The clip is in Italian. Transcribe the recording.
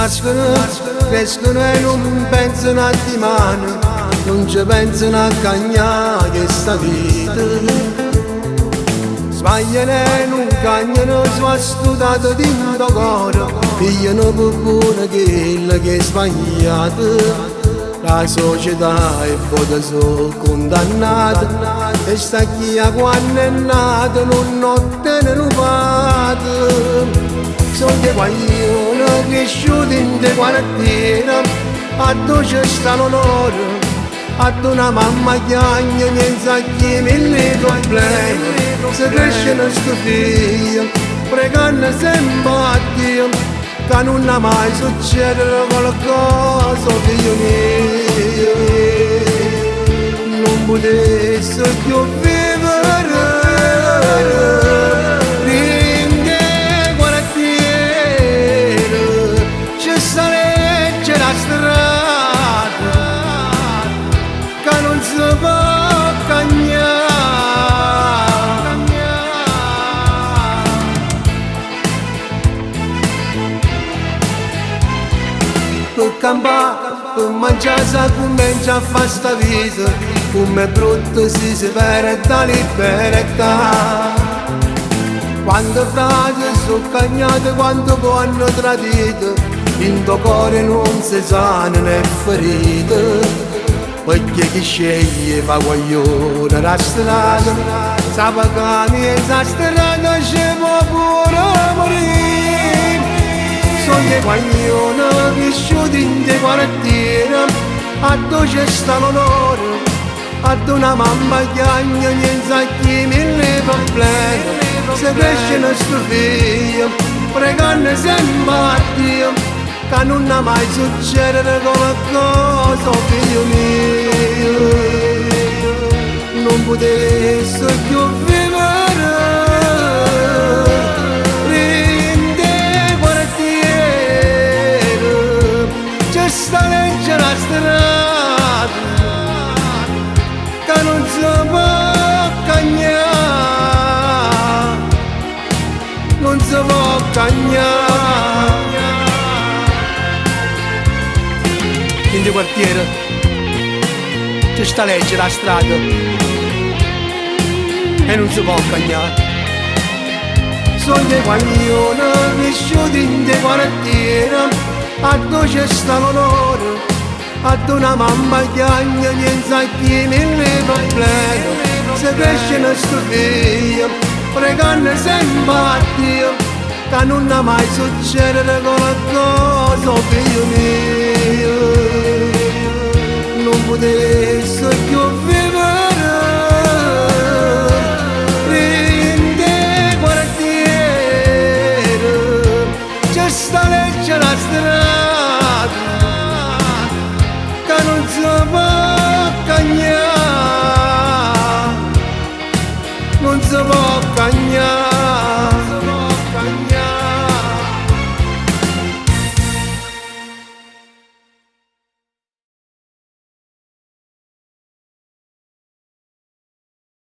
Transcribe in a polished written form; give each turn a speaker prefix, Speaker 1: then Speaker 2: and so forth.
Speaker 1: nascono, crescono e non pensano a dimani, non ci pensano a cagnare che sta vita. Sbagliano e non cagnano, sono studiato dentro cuore, pigliano per buono quello che è sbagliato. La società è vota sono condannata, e sta chi a quando è nato non ottiene pato. Sono dei guaglioni cresciuti in dei quartieri, a dove c'è sta l'onore, ad una mamma chiagna niente a chi mille problemi. Se crescono sto figlio, pregando sempre a Dio, che non ha mai succedere qualcosa, figlio mio. Non potesse più vivere in dei quartieri, c'è sta legge la strada che non si può cagnare. Per campare, per mangiare sa comincia a fare sta vita, come brutto si perde la libertà. Quando frasi sono cagnate, quando poi hanno tradito, in tuo cuore non si sana né ferito. Perché chi sceglie fa guaglione la strada, sa pagani e sa strada ci può pure morire. Sono dei guaglioni cresciuti in dei quartieri, a dove c'è sta l'onore, ad una mamma chiagna niente a chi mille problemi. Se cresce sto figlio, pregando sempre a Dio, che non ha mai succedere qualcosa, figlio mio. Non potesse più vivere in dei quartieri, c'è sta legge la strada che non si può cagnare, non si può cagnare. In dei quartieri c'è sta legge la strada e non si può cagnare. Sono dei guaglioni cresciuti in dei quartieri, a dove c'è sta l'onore, ad una mamma chiagna niente a chi mille problemi. Se cresce sto figlio, pregando sempre a Dio, che non ha mai succedere qualcosa, figlio mio. Non potesse più vivere in dei quartieri, c'è sta legge la strada